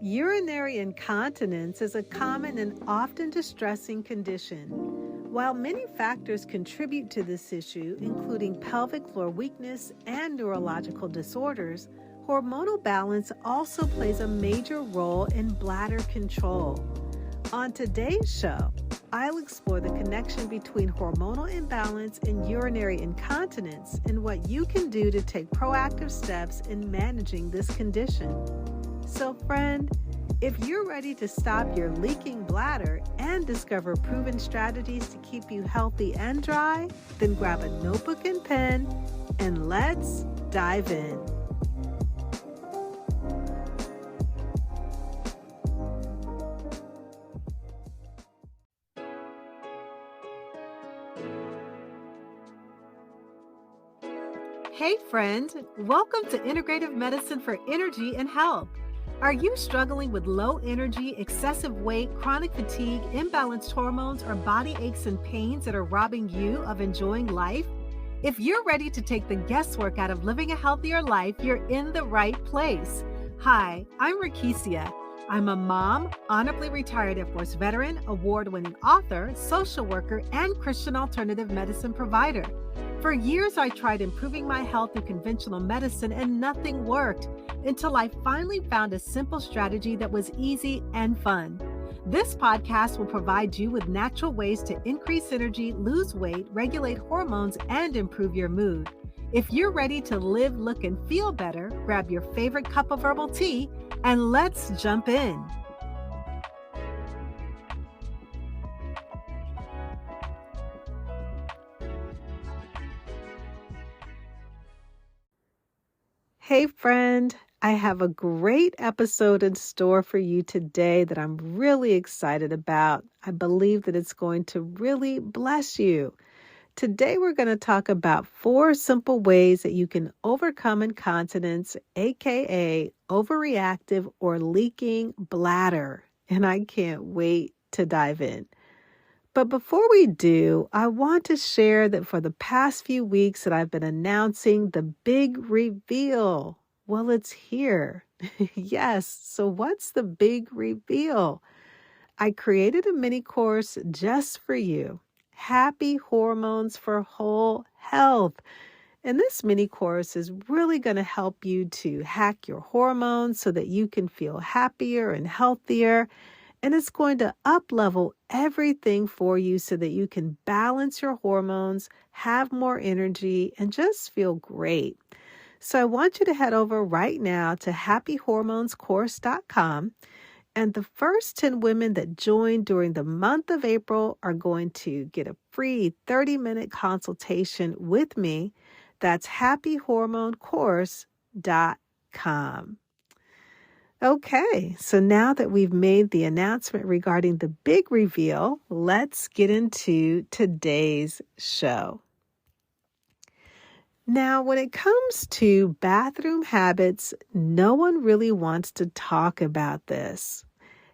Urinary incontinence is a common and often distressing condition. While many factors contribute to this issue, including pelvic floor weakness and neurological disorders, hormonal balance also plays a major role in bladder control. On today's show, I'll explore the connection between hormonal imbalance and urinary incontinence and what you can do to take proactive steps in managing this condition. So, friend, if you're ready to stop your leaking bladder and discover proven strategies to keep you healthy and dry, then grab a notebook and pen and let's dive in. Hey friend, welcome to Integrative Medicine for Energy and Health. Are you struggling with low energy, excessive weight, chronic fatigue, imbalanced hormones, or body aches and pains that are robbing you of enjoying life? If you're ready to take the guesswork out of living a healthier life, you're in the right place. Hi, I'm Rekishia. I'm a mom, honorably retired Air Force veteran, award-winning author, social worker, and Christian alternative medicine provider. For years, I tried improving my health through conventional medicine and nothing worked until I finally found a simple strategy that was easy and fun. This podcast will provide you with natural ways to increase energy, lose weight, regulate hormones, and improve your mood. If you're ready to live, look, and feel better, grab your favorite cup of herbal tea and let's jump in. Hey friend, I have a great episode in store for you today that I'm really excited about. I believe that it's going to really bless you. Today we're going to talk about 4 simple ways that you can overcome incontinence, aka overreactive or leaking bladder. And I can't wait to dive in. But before we do, I want to share that for the past few weeks that I've been announcing the big reveal. Well, it's here. Yes. So what's the big reveal? I created a mini course just for you. Happy Hormones for Whole Health. And this mini course is really going to help you to hack your hormones so that you can feel happier and healthier. And it's going to up-level everything for you so that you can balance your hormones, have more energy, and just feel great. So I want you to head over right now to happyhormonescourse.com. And the first 10 women that join during the month of April are going to get a free 30-minute consultation with me. That's happyhormonecourse.com. Okay, so now that we've made the announcement regarding the big reveal, let's get into today's show. Now, when it comes to bathroom habits, no one really wants to talk about this.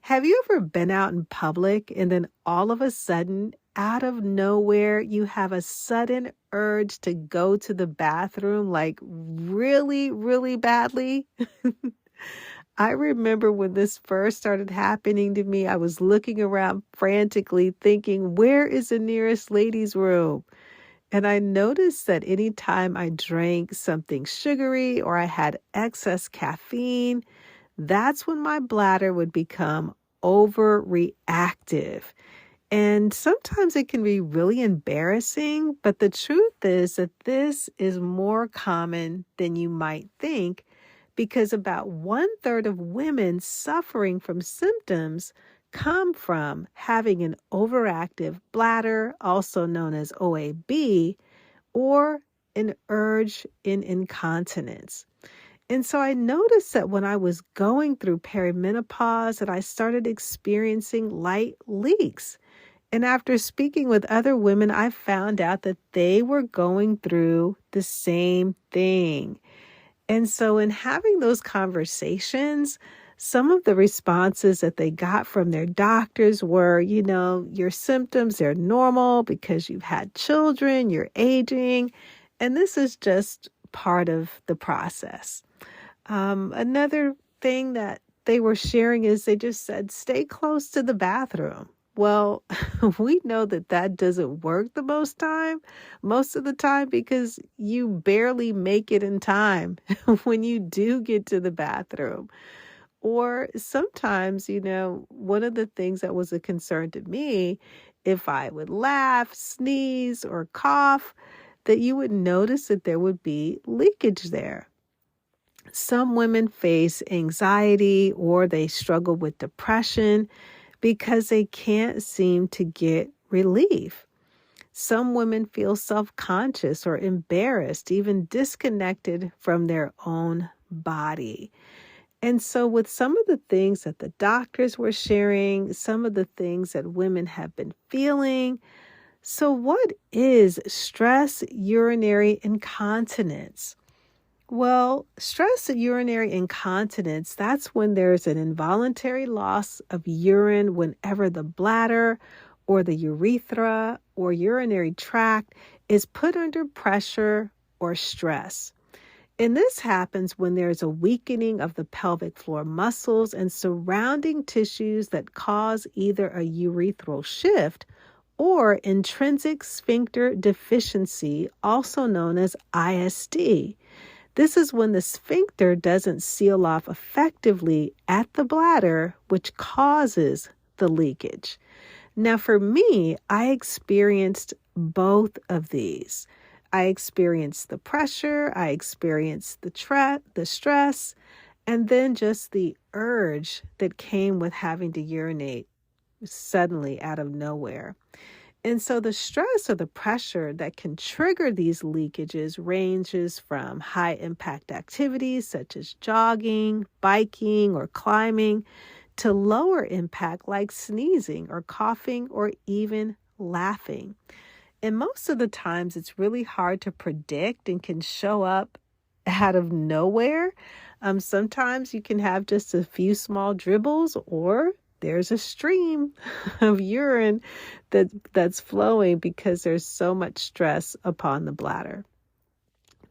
Have you ever been out in public and then all of a sudden, out of nowhere, you have a sudden urge to go to the bathroom like really, really badly? I remember when this first started happening to me, I was looking around frantically thinking, where is the nearest ladies' room? And I noticed that anytime I drank something sugary or I had excess caffeine, that's when my bladder would become overreactive. And sometimes it can be really embarrassing, but the truth is that this is more common than you might think, because about 1/3 of women suffering from symptoms come from having an overactive bladder, also known as OAB, or an urge in incontinence. And so I noticed that when I was going through perimenopause that I started experiencing light leaks. And after speaking with other women, I found out that they were going through the same thing. And so in having those conversations, some of the responses that they got from their doctors were, your symptoms, they're normal because you've had children, you're aging, and this is just part of the process. Another thing that they were sharing is they just said, stay close to the bathroom. Well, we know that that doesn't work most of the time, because you barely make it in time when you do get to the bathroom. Or sometimes, one of the things that was a concern to me, if I would laugh, sneeze, or cough, that you would notice that there would be leakage there. Some women face anxiety or they struggle with depression because they can't seem to get relief. Some women feel self-conscious or embarrassed, even disconnected from their own body. And so with some of the things that the doctors were sharing, some of the things that women have been feeling. So what is stress urinary incontinence? Well, stress urinary incontinence, that's when there's an involuntary loss of urine whenever the bladder or the urethra or urinary tract is put under pressure or stress. And this happens when there's a weakening of the pelvic floor muscles and surrounding tissues that cause either a urethral shift or intrinsic sphincter deficiency, also known as ISD. This is when the sphincter doesn't seal off effectively at the bladder, which causes the leakage. Now, for me, I experienced both of these. I experienced the pressure, I experienced the stress, and then just the urge that came with having to urinate suddenly out of nowhere. And so the stress or the pressure that can trigger these leakages ranges from high impact activities such as jogging, biking, or climbing to lower impact like sneezing or coughing or even laughing. And most of the times it's really hard to predict and can show up out of nowhere. Sometimes you can have just a few small dribbles, or there's a stream of urine that's flowing because there's so much stress upon the bladder.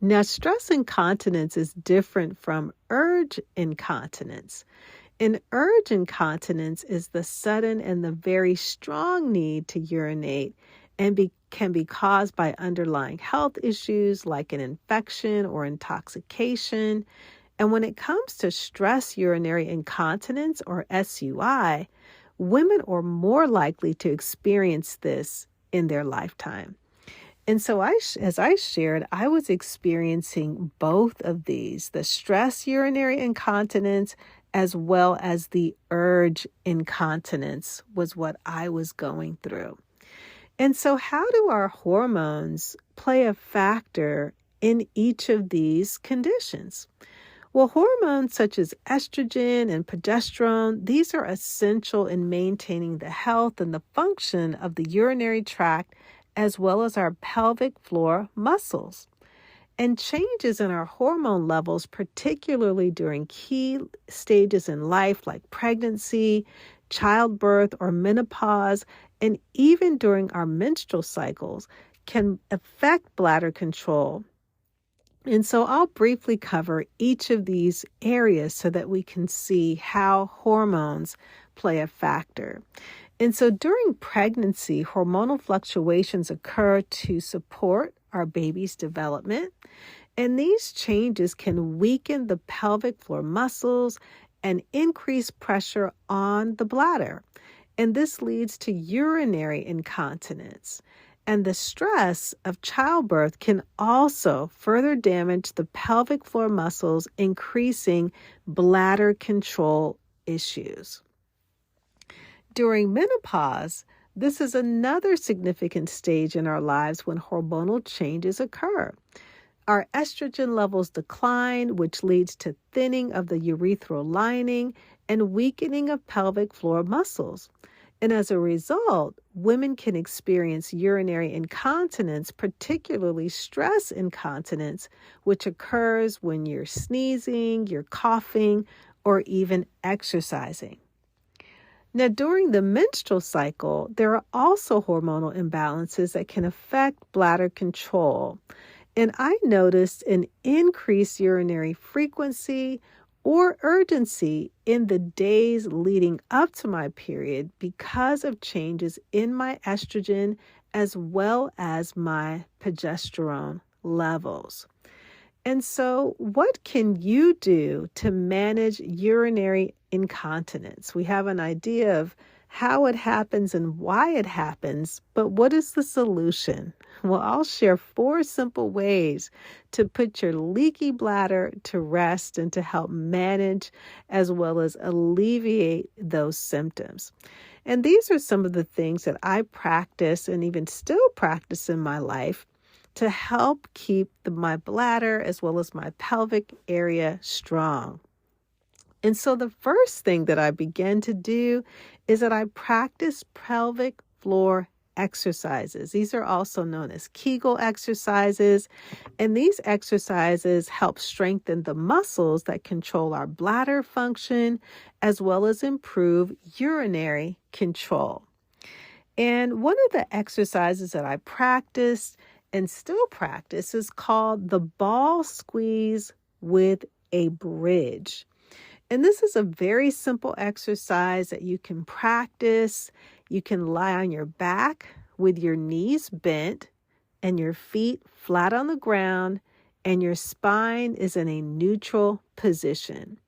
Now, stress incontinence is different from urge incontinence. And urge incontinence is the sudden and the very strong need to urinate and can be caused by underlying health issues like an infection or intoxication. And when it comes to stress urinary incontinence or SUI, women are more likely to experience this in their lifetime. And so as I shared, I was experiencing both of these, the stress urinary incontinence as well as the urge incontinence was what I was going through. And so how do our hormones play a factor in each of these conditions? Well, hormones such as estrogen and progesterone, these are essential in maintaining the health and the function of the urinary tract as well as our pelvic floor muscles. And changes in our hormone levels, particularly during key stages in life like pregnancy, childbirth, or menopause, and even during our menstrual cycles, can affect bladder control. And so I'll briefly cover each of these areas so that we can see how hormones play a factor. And so during pregnancy, hormonal fluctuations occur to support our baby's development. And these changes can weaken the pelvic floor muscles and increase pressure on the bladder. And this leads to urinary incontinence. And the stress of childbirth can also further damage the pelvic floor muscles, increasing bladder control issues. During menopause, this is another significant stage in our lives when hormonal changes occur. Our estrogen levels decline, which leads to thinning of the urethral lining and weakening of pelvic floor muscles. And as a result, women can experience urinary incontinence, particularly stress incontinence, which occurs when you're sneezing, you're coughing, or even exercising. Now, during the menstrual cycle, there are also hormonal imbalances that can affect bladder control. And I noticed an increased urinary frequency or urgency in the days leading up to my period because of changes in my estrogen as well as my progesterone levels. And so, what can you do to manage urinary incontinence? We have an idea of how it happens and why it happens, but what is the solution? Well, I'll share 4 simple ways to put your leaky bladder to rest and to help manage as well as alleviate those symptoms. And these are some of the things that I practice and even still practice in my life to help keep my bladder as well as my pelvic area strong. And so the first thing that I began to do is that I practice pelvic floor exercises. These are also known as Kegel exercises, and these exercises help strengthen the muscles that control our bladder function as well as improve urinary control. And one of the exercises that I practiced and still practice is called the ball squeeze with a bridge. And this is a very simple exercise that you can practice. You can lie on your back with your knees bent and your feet flat on the ground, and your spine is in a neutral position.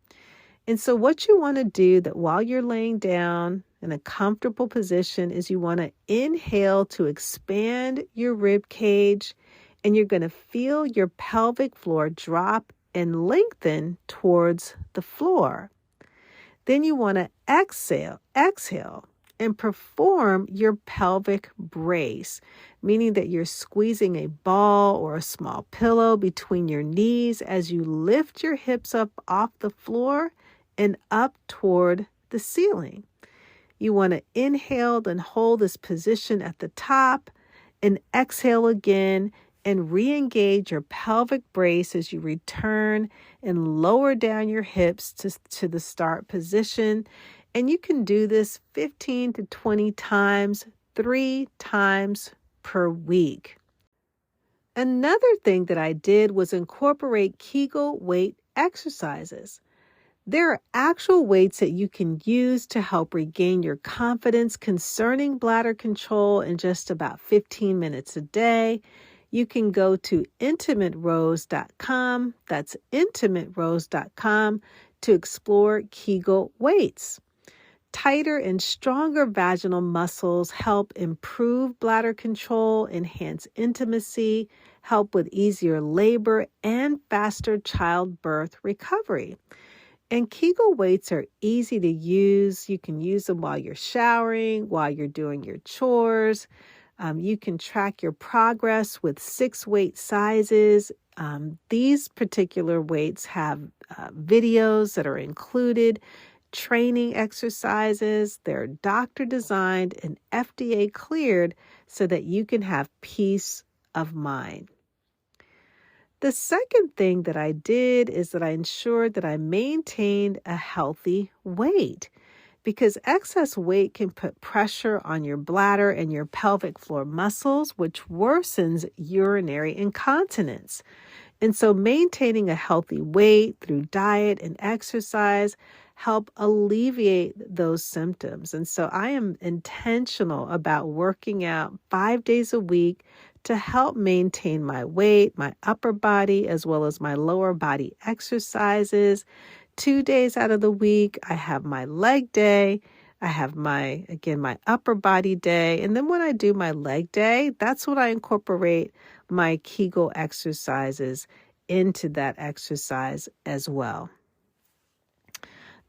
And so what you want to do that while you're laying down in a comfortable position is you want to inhale to expand your rib cage, and you're going to feel your pelvic floor drop and lengthen towards the floor. Then you want to exhale, and perform your pelvic brace, meaning that you're squeezing a ball or a small pillow between your knees as you lift your hips up off the floor and up toward the ceiling. You want to inhale and hold this position at the top and exhale again and re-engage your pelvic brace as you return and lower down your hips to the start position. And you can do this 15 to 20 times, 3 times per week. Another thing that I did was incorporate Kegel weight exercises. There are actual weights that you can use to help regain your confidence concerning bladder control in just about 15 minutes a day. You can go to intimaterose.com, that's intimaterose.com, to explore Kegel weights. Tighter and stronger vaginal muscles help improve bladder control, enhance intimacy, help with easier labor, and faster childbirth recovery. And Kegel weights are easy to use. You can use them while you're showering, while you're doing your chores. You can track your progress with 6 weight sizes. These particular weights have videos that are included, training exercises. They're doctor designed and FDA cleared so that you can have peace of mind. The second thing that I did is that I ensured that I maintained a healthy weight, because excess weight can put pressure on your bladder and your pelvic floor muscles, which worsens urinary incontinence. And so maintaining a healthy weight through diet and exercise help alleviate those symptoms. And so I am intentional about working out 5 days a week to help maintain my weight, my upper body, as well as my lower body exercises. 2 days out of the week, I have my leg day. I have my upper body day. And then when I do my leg day, that's when I incorporate my Kegel exercises into that exercise as well.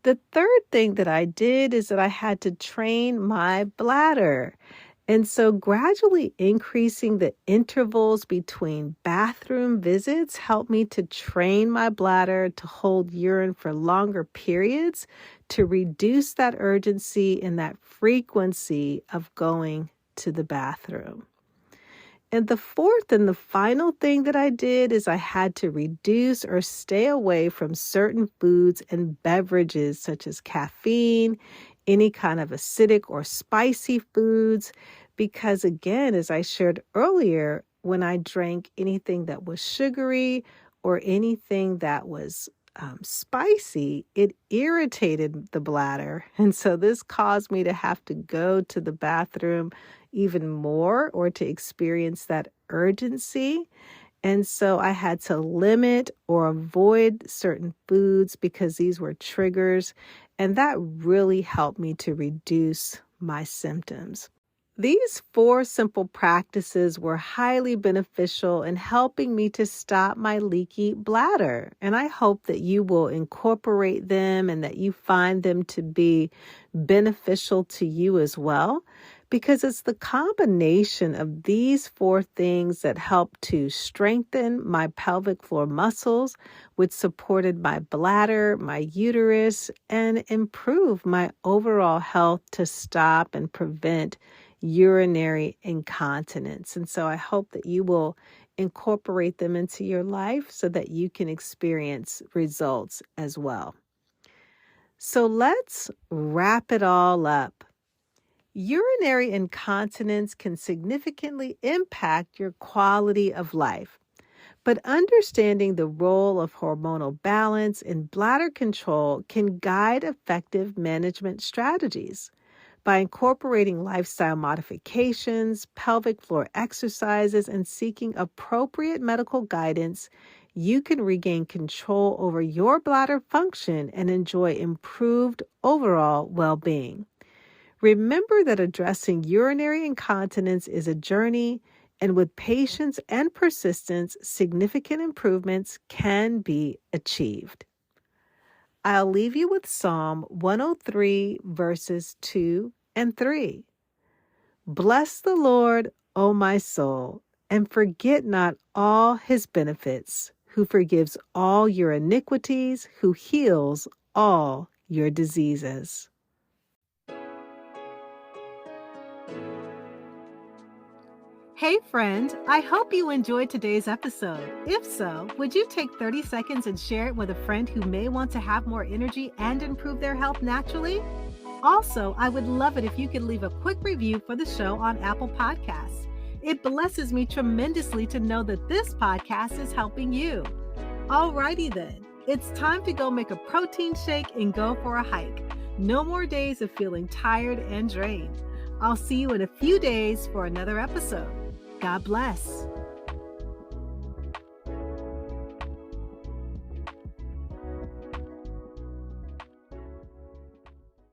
The third thing that I did is that I had to train my bladder. And so gradually increasing the intervals between bathroom visits helped me to train my bladder to hold urine for longer periods, to reduce that urgency and that frequency of going to the bathroom. And the fourth and the final thing that I did is I had to reduce or stay away from certain foods and beverages such as caffeine, any kind of acidic or spicy foods, because again, as I shared earlier, when I drank anything that was sugary or anything that was spicy, it irritated the bladder. And so this caused me to have to go to the bathroom even more or to experience that urgency. And so I had to limit or avoid certain foods because these were triggers. And that really helped me to reduce my symptoms. These 4 simple practices were highly beneficial in helping me to stop my leaky bladder. And I hope that you will incorporate them and that you find them to be beneficial to you as well, because it's the combination of these 4 things that help to strengthen my pelvic floor muscles, which supported my bladder, my uterus, and improve my overall health to stop and prevent urinary incontinence. And so I hope that you will incorporate them into your life so that you can experience results as well. So let's wrap it all up. Urinary incontinence can significantly impact your quality of life, but understanding the role of hormonal balance and bladder control can guide effective management strategies. By incorporating lifestyle modifications, pelvic floor exercises, and seeking appropriate medical guidance, you can regain control over your bladder function and enjoy improved overall well-being. Remember that addressing urinary incontinence is a journey, and with patience and persistence, significant improvements can be achieved. I'll leave you with Psalm 103, verses 2 and 3. Bless the Lord, O my soul, and forget not all his benefits, who forgives all your iniquities, who heals all your diseases. Hey friend, I hope you enjoyed today's episode. If so, would you take 30 seconds and share it with a friend who may want to have more energy and improve their health naturally? Also, I would love it if you could leave a quick review for the show on Apple Podcasts. It blesses me tremendously to know that this podcast is helping you. Alrighty then, it's time to go make a protein shake and go for a hike. No more days of feeling tired and drained. I'll see you in a few days for another episode. God bless.